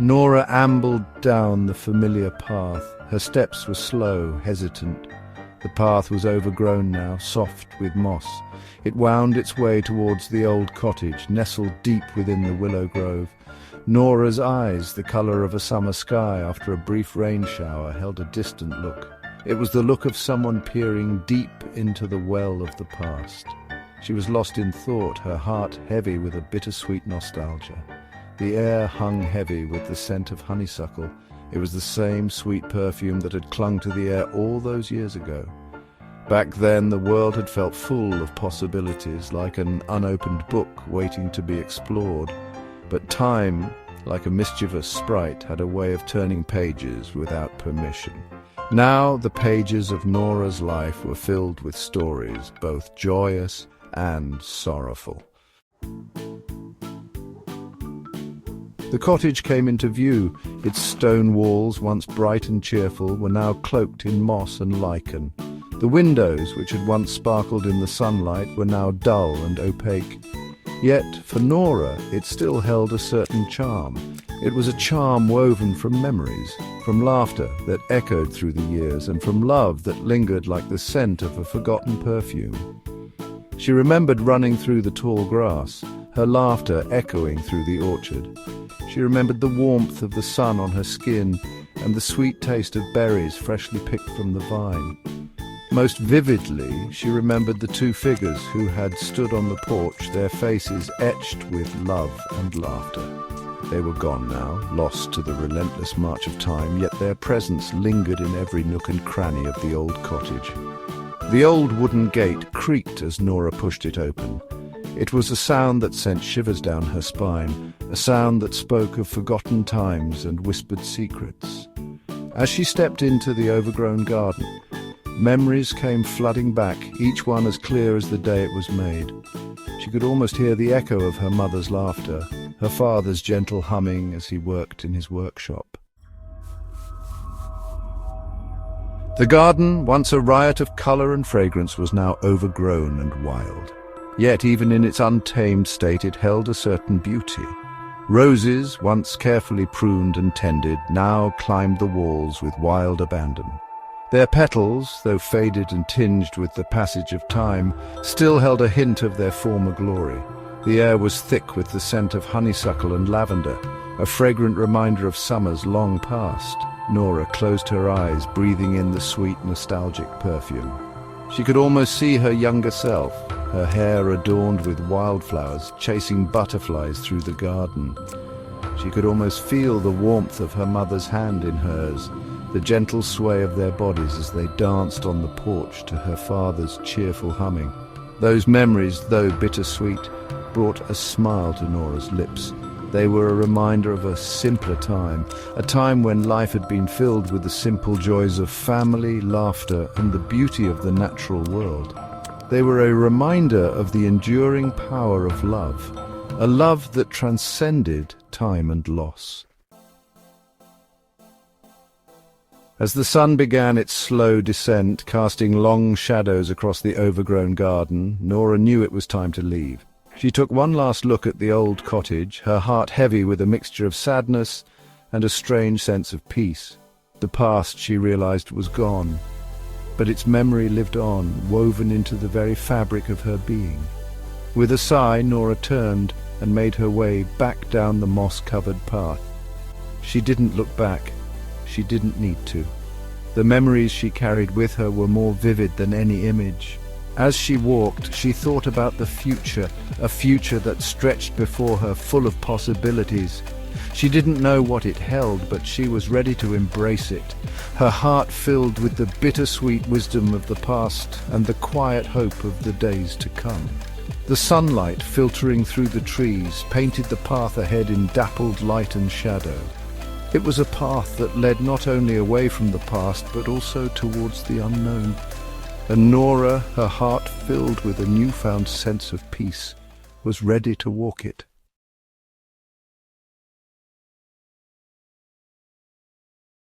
Nora ambled down the familiar path. Her steps were slow, hesitant. The path was overgrown now, soft with moss. It wound its way towards the old cottage, nestled deep within the willow grove. Nora's eyes, the colour of a summer sky after a brief rain shower, held a distant look. It was the look of someone peering deep into the well of the past. She was lost in thought, her heart heavy with a bittersweet nostalgia. The air hung heavy with the scent of honeysuckle. It was the same sweet perfume that had clung to the air all those years ago. Back then the world had felt full of possibilities, like an unopened book waiting to be explored. But time, like a mischievous sprite, had a way of turning pages without permission. Now the pages of Nora's life were filled with stories, both joyous and sorrowful. The cottage came into view. Its stone walls, once bright and cheerful, were now cloaked in moss and lichen. The windows, which had once sparkled in the sunlight, were now dull and opaque. Yet, for Nora, it still held a certain charm. It was a charm woven from memories, from laughter that echoed through the years, and from love that lingered like the scent of a forgotten perfume. She remembered running through the tall grass, her laughter echoing through the orchard. She remembered the warmth of the sun on her skin and the sweet taste of berries freshly picked from the vine. Most vividly, she remembered the two figures who had stood on the porch, their faces etched with love and laughter. They were gone now, lost to the relentless march of time, yet their presence lingered in every nook and cranny of the old cottage. The old wooden gate creaked as Nora pushed it open. It was a sound that sent shivers down her spine, a sound that spoke of forgotten times and whispered secrets. As she stepped into the overgrown garden, memories came flooding back, each one as clear as the day it was made. She could almost hear the echo of her mother's laughter, her father's gentle humming as he worked in his workshop. The garden, once a riot of colour and fragrance, was now overgrown and wild. Yet even in its untamed state it held a certain beauty. Roses, once carefully pruned and tended, now climbed the walls with wild abandon. Their petals, though faded and tinged with the passage of time, still held a hint of their former glory. The air was thick with the scent of honeysuckle and lavender, a fragrant reminder of summers long past. Nora closed her eyes, breathing in the sweet, nostalgic perfume. She could almost see her younger self, her hair adorned with wildflowers, chasing butterflies through the garden. She could almost feel the warmth of her mother's hand in hers, the gentle sway of their bodies as they danced on the porch to her father's cheerful humming. Those memories, though bittersweet, brought a smile to Nora's lips. They were a reminder of a simpler time, a time when life had been filled with the simple joys of family, laughter, and the beauty of the natural world. They were a reminder of the enduring power of love, a love that transcended time and loss. As the sun began its slow descent, casting long shadows across the overgrown garden, Nora knew it was time to leave. She took one last look at the old cottage, her heart heavy with a mixture of sadness and a strange sense of peace. The past, she realized, was gone, but its memory lived on, woven into the very fabric of her being. With a sigh, Nora turned and made her way back down the moss-covered path. She didn't look back. She didn't need to. The memories she carried with her were more vivid than any image. As she walked, she thought about the future, a future that stretched before her, full of possibilities. She didn't know what it held, but she was ready to embrace it, her heart filled with the bittersweet wisdom of the past and the quiet hope of the days to come. The sunlight filtering through the trees painted the path ahead in dappled light and shadow. It was a path that led not only away from the past, but also towards the unknown. And Nora, her heart filled with a newfound sense of peace, was ready to walk it.